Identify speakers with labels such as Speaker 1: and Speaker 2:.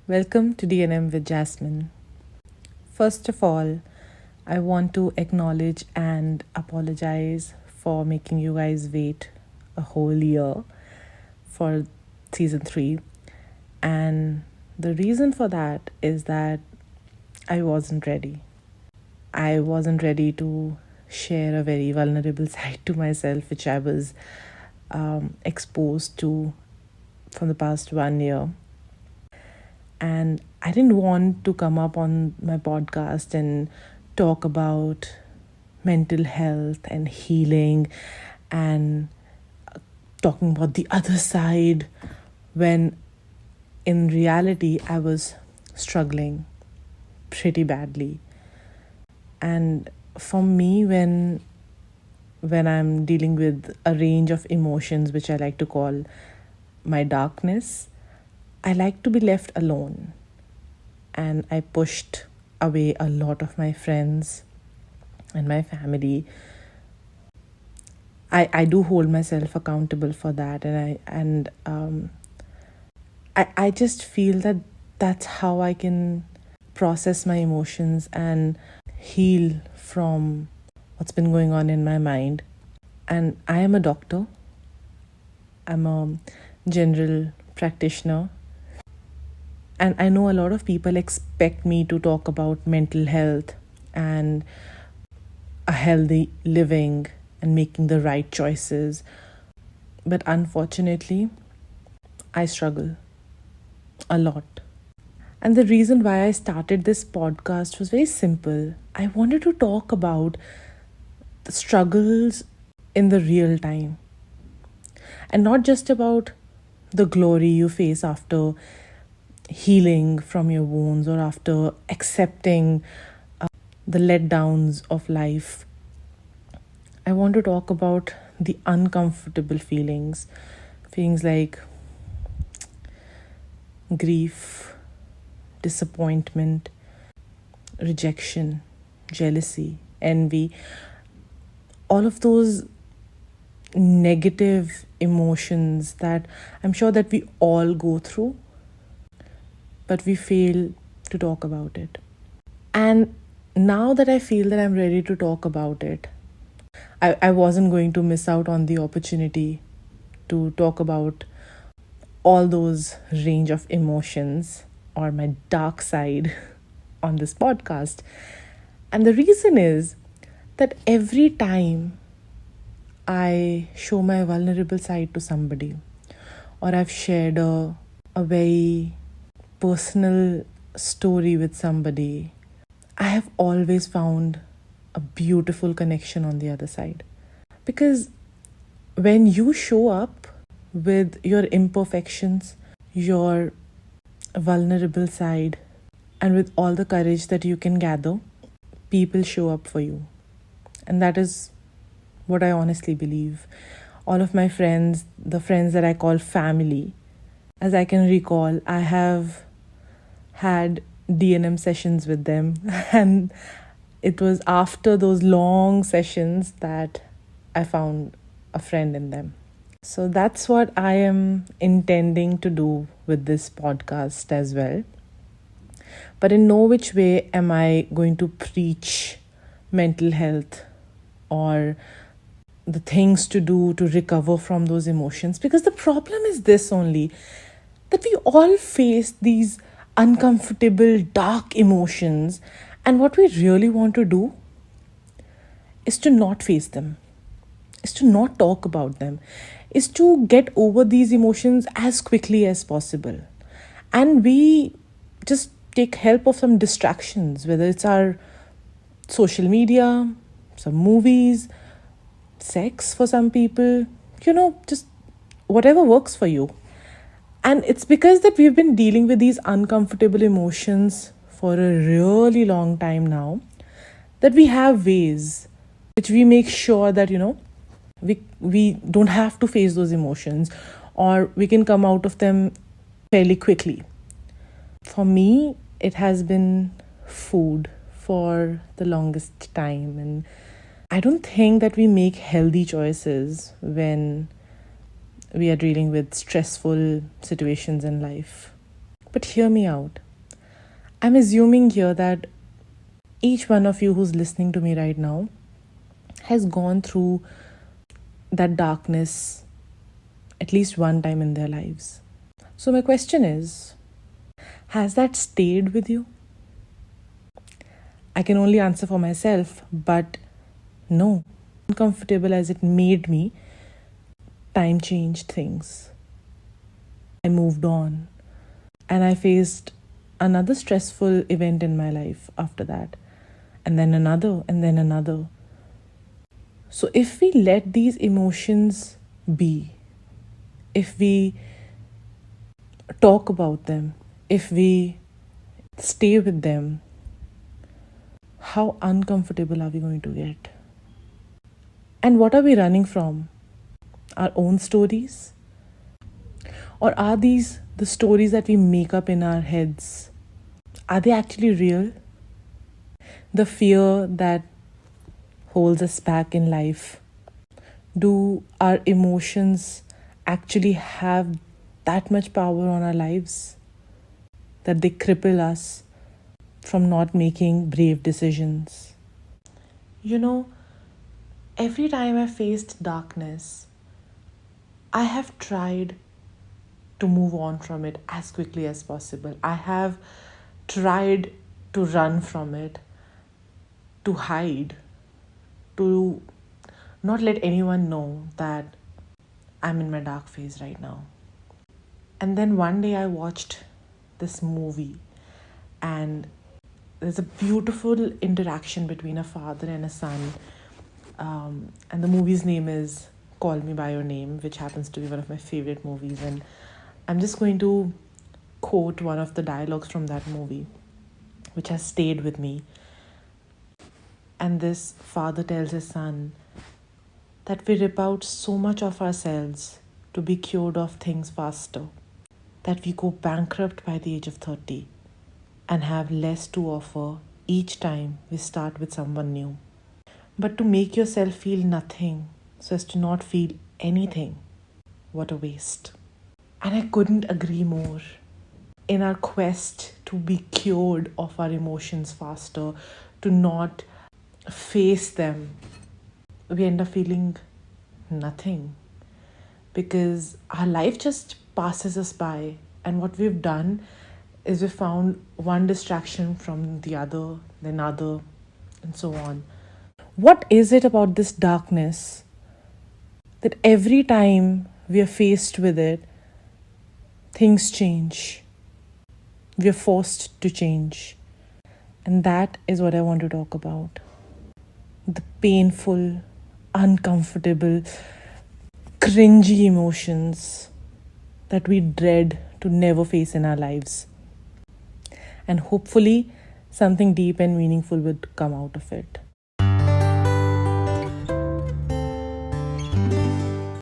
Speaker 1: Welcome to DNM with Jasmine. First of all, I want to acknowledge and apologize for making you guys wait a whole year for season 3. And the reason for that is that I wasn't ready. I wasn't ready to share a very vulnerable side to myself, which I was exposed to from the past 1 year. And I didn't want to come up on my podcast and talk about mental health and healing and talking about the other side when in reality I was struggling pretty badly. And for me, when I'm dealing with a range of emotions, which I like to call my darkness, I like to be left alone. And I pushed away a lot of my friends and my family. I do hold myself accountable for that, and I just feel that that's how I can process my emotions and heal from what's been going on in my mind. And I am a doctor. I'm a general practitioner. And I know a lot of people expect me to talk about mental health and a healthy living and making the right choices. But unfortunately, I struggle a lot. And the reason why I started this podcast was very simple. I wanted to talk about the struggles in the real time. And not just about the glory you face after healing from your wounds or after accepting the letdowns of life. I want to talk about the uncomfortable feelings like grief, disappointment, rejection, jealousy, envy, all of those negative emotions that I'm sure that we all go through, but we fail to talk about it. And now that I feel that I'm ready to talk about it, I wasn't going to miss out on the opportunity to talk about all those range of emotions or my dark side on this podcast. And the reason is that every time I show my vulnerable side to somebody, or I've shared a very personal story with somebody, I have always found a beautiful connection on the other side. Because when you show up with your imperfections, your vulnerable side, and with all the courage that you can gather, people show up for you. And that is what I honestly believe. All of my friends, the friends that I call family, as I can recall, I have had DNM sessions with them, and it was after those long sessions that I found a friend in them. So that's what I am intending to do with this podcast as well. But in no which way am I going to preach mental health or the things to do to recover from those emotions. Because the problem is this only, that we all face these uncomfortable, dark emotions. And what we really want to do is to not face them, is to not talk about them, is to get over these emotions as quickly as possible. And we just take help of some distractions, whether it's our social media, some movies, sex for some people, just whatever works for you. And it's because that we've been dealing with these uncomfortable emotions for a really long time now, that we have ways which we make sure that, we don't have to face those emotions, or we can come out of them fairly quickly. For me, it has been food for the longest time. And I don't think that we make healthy choices when we are dealing with stressful situations in life. But hear me out. I'm assuming here that each one of you who's listening to me right now has gone through that darkness at least one time in their lives. So, my question is, has that stayed with you? I can only answer for myself, but no. Uncomfortable as it made me, time changed things. I moved on and I faced another stressful event in my life after that, and then another, and then another. So, if we let these emotions be, if we talk about them, if we stay with them, how uncomfortable are we going to get? And what are we running from? Our own stories? Or are these the stories that we make up in our heads? Are they actually real? The fear that holds us back in life. Do our emotions actually have that much power on our lives that they cripple us from not making brave decisions? You know, every time I faced darkness, I have tried to move on from it as quickly as possible. I have tried to run from it, to hide, to not let anyone know that I'm in my dark phase right now. And then one day I watched this movie, and there's a beautiful interaction between a father and a son. And the movie's name is Call Me By Your Name, which happens to be one of my favorite movies. And I'm just going to quote one of the dialogues from that movie, which has stayed with me. And this father tells his son that we rip out so much of ourselves to be cured of things faster, that we go bankrupt by the age of 30 and have less to offer each time we start with someone new. But to make yourself feel nothing so as to not feel anything, what a waste. And I couldn't agree more. In our quest to be cured of our emotions faster, to not face them, we end up feeling nothing because our life just passes us by. And what we've done is we found one distraction from the other, then other, and so on. What is it about this darkness that every time we are faced with it, things change? We are forced to change. And that is what I want to talk about. The painful, uncomfortable, cringy emotions that we dread to never face in our lives. And hopefully, something deep and meaningful would come out of it.